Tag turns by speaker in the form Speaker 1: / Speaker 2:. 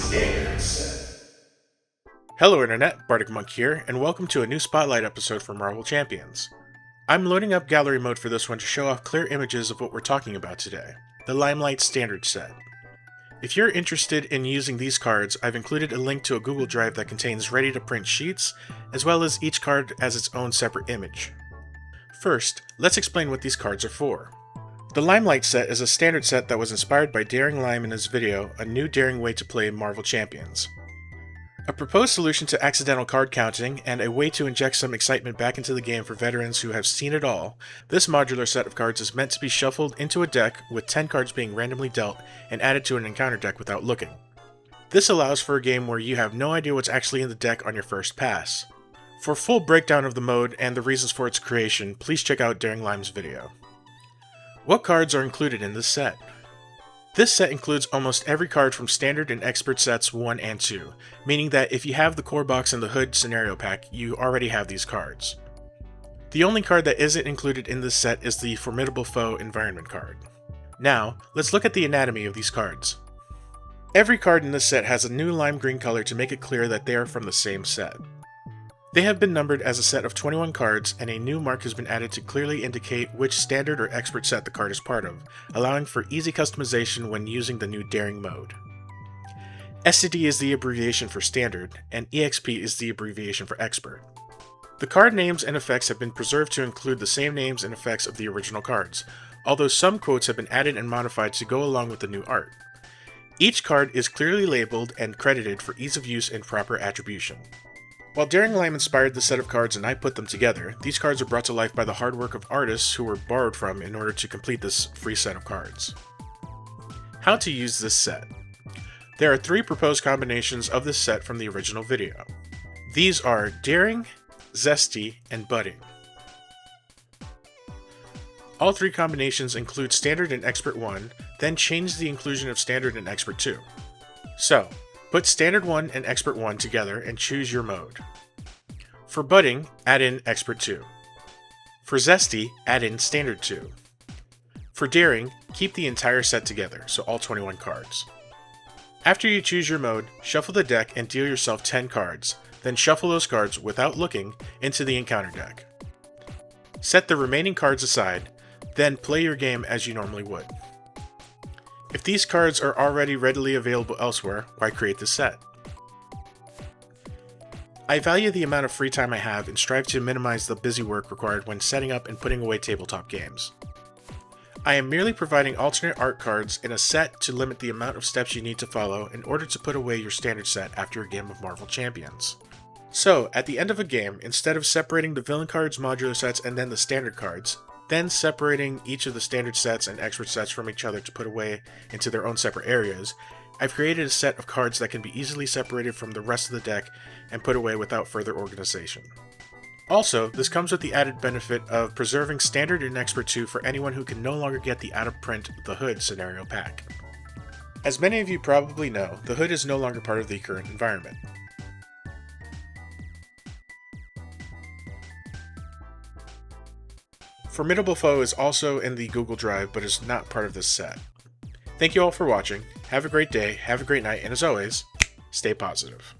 Speaker 1: Standard Set.
Speaker 2: Hello Internet, BardicMonk here, and welcome to a new Spotlight episode for Marvel Champions. I'm loading up gallery mode for this one to show off clear images of what we're talking about today, the Limelight Standard Set. If you're interested in using these cards, I've included a link to a Google Drive that contains ready-to-print sheets, as well as each card as its own separate image. First, let's explain what these cards are for. The Limelight set is a standard set that was inspired by Daring Lime in his video, A New Daring Way to Play Marvel Champions. A proposed solution to accidental card counting, and a way to inject some excitement back into the game for veterans who have seen it all, this modular set of cards is meant to be shuffled into a deck with 10 cards being randomly dealt and added to an encounter deck without looking. This allows for a game where you have no idea what's actually in the deck on your first pass. For a full breakdown of the mode and the reasons for its creation, please check out Daring Lime's video. What cards are included in this set? This set includes almost every card from Standard and Expert sets 1 and 2, meaning that if you have the core box and the Hood scenario pack, you already have these cards. The only card that isn't included in this set is the Formidable Foe environment card. Now, let's look at the anatomy of these cards. Every card in this set has a new lime green color to make it clear that they are from the same set. They have been numbered as a set of 21 cards, and a new mark has been added to clearly indicate which Standard or Expert set the card is part of, allowing for easy customization when using the new Daring mode. SCD is the abbreviation for Standard, and EXP is the abbreviation for Expert. The card names and effects have been preserved to include the same names and effects of the original cards, although some quotes have been added and modified to go along with the new art. Each card is clearly labeled and credited for ease of use and proper attribution. While Daring Lime inspired the set of cards and I put them together, these cards are brought to life by the hard work of artists who were borrowed from in order to complete this free set of cards. How to use this set. There are 3 proposed combinations of this set from the original video. These are Daring, Zesty, and Budding. All 3 combinations include Standard and Expert 1, then change the inclusion of Standard and Expert 2. So, put Standard 1 and Expert 1 together and choose your mode. For Budding, add in Expert 2. For Zesty, add in Standard 2. For Daring, keep the entire set together, so all 21 cards. After you choose your mode, shuffle the deck and deal yourself 10 cards, then shuffle those cards without looking into the encounter deck. Set the remaining cards aside, then play your game as you normally would. If these cards are already readily available elsewhere, why create this set? I value the amount of free time I have and strive to minimize the busy work required when setting up and putting away tabletop games. I am merely providing alternate art cards in a set to limit the amount of steps you need to follow in order to put away your standard set after a game of Marvel Champions. So, at the end of a game, instead of separating the villain cards, modular sets, and then the standard cards, then separating each of the standard sets and expert sets from each other to put away into their own separate areas, I've created a set of cards that can be easily separated from the rest of the deck and put away without further organization. Also, this comes with the added benefit of preserving Standard and Expert 2 for anyone who can no longer get the out-of-print The Hood scenario pack. As many of you probably know, The Hood is no longer part of the current environment. Formidable Foe is also in the Google Drive, but is not part of this set. Thank you all for watching, have a great day, have a great night, and as always, stay positive.